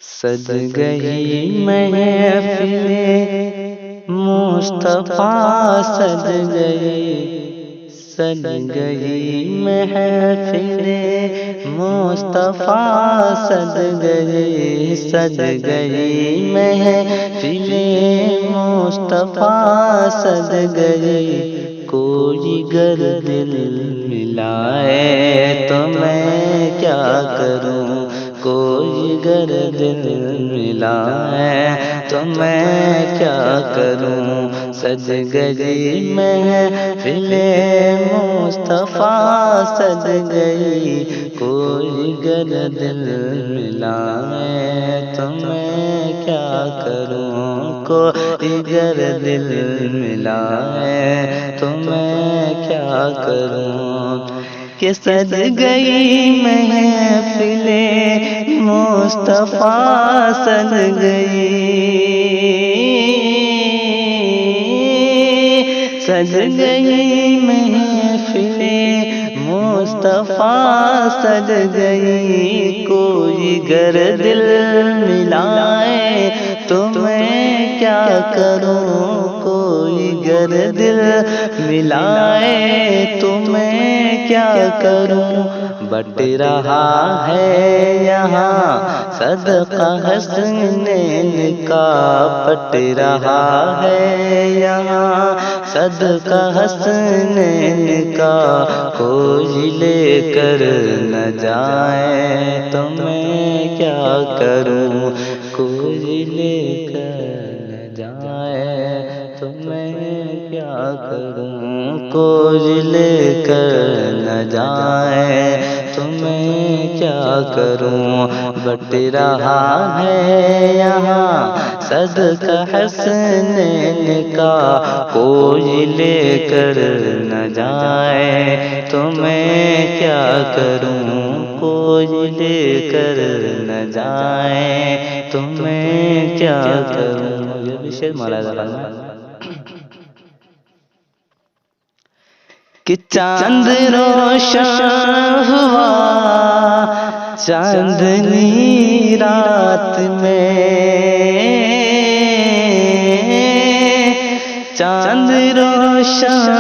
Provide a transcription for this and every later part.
سج گئی محفل مصطفیٰ، سج گئی، سج گئی محفل مصطفیٰ، سج گئی، سج گئی محفل مصطفیٰ، سج گئی۔ کوئی گر دل ملائے تو میں کیا کروں، کوئی گر دل ملائے تو میں کیا کروں۔ سج گئی محفل مصطفیٰ، سج گئی، کوئی گر دل ملائے تو میں کیا کروں، کوئی گر دل ملائے تو میں کیا کروں۔ کہ سج گئی محفل مصطفیٰ، سج گئی، سج گئی محفل مصطفیٰ، سج گئی۔ کوئی گر دل ملائے تو میں کیا کروں، کوئی گر دل ملائے تو میں کیا کروں۔ بٹ رہا ہے یہاں صدقہ حسنین کا، بٹ رہا ہے یہاں صدقہ حسنین کا۔ کوئی لے کر نہ جائے تو میں کیا کروں، کوئی لے کر نہ جائے تو میں کیا کروں، کوئی لے کر نہ جائے تو میں کیا کروں۔ بٹ رہا ہے یہاں صدقہ حسنین کا، کوئی لے کر نہ جائے تو میں کیا کروں، کوئی لے کر نہ جائے تو میں کیا کروں۔ یہ بھی شعر مولانا کا کہ چاند روشن ہوا چاندنی رات میں، چاند روشن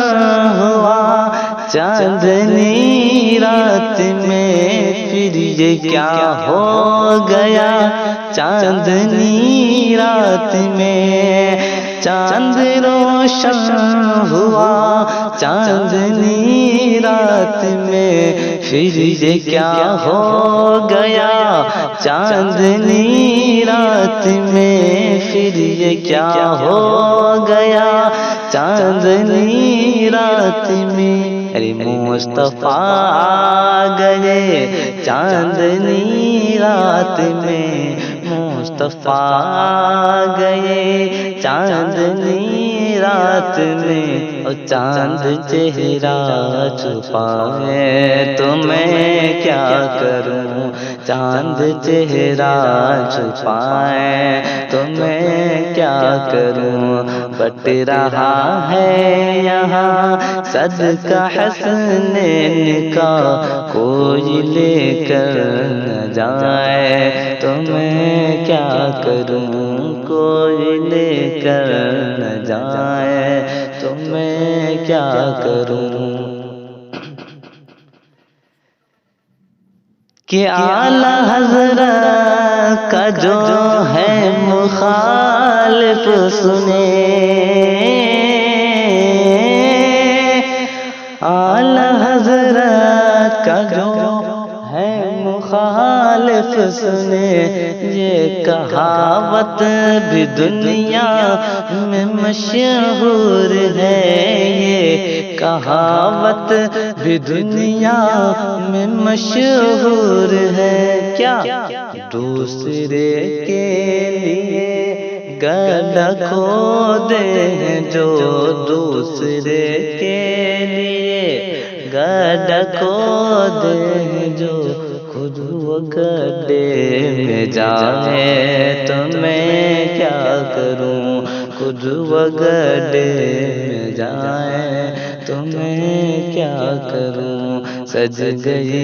ہوا چاندنی رات میں، پھر یہ کیا ہو گیا چاندنی رات میں۔ چاند روشن ہوا چاندنی رات میں، پھر یہ کیا ہو گیا چاندنی رات میں، پھر یہ کیا ہو گیا چاندنی رات میں۔ ارے مصطفیٰ آ گئے چاندنی رات میں، مصطفیٰ آ گئے چاندنی رات میں۔ اور چاند چہرہ چھپائے تو میں کیا کروں، چاند چہرہ چھپائے تو میں کیا کروں۔ بٹ رہا ہے یہاں صدقہ حسنین کا، کوئی لے کر نہ جائے تو میں کیا کروں، کوئی لے کر نہ جائے تو میں کیا کروں۔ کہ اعلیٰ حضرت کا جو ہے مخالف سنے، اعلیٰ حضرت کا جو ہے مخالف سنے، یہ کہاوت بھی دنیا میں مشہور ہے، یہ کہاوت بھی دنیا میں مشہور ہے۔ کیا دوسرے کے لیے گلا کھودے ہیں جو، دوسرے کے لیے گلا کھودے ہیں جو، خود وہ گڈھے میں جائے تو میں کیا کروں، خود وہ گڈھے میں جائے تو میں کیا کروں۔ سج گئی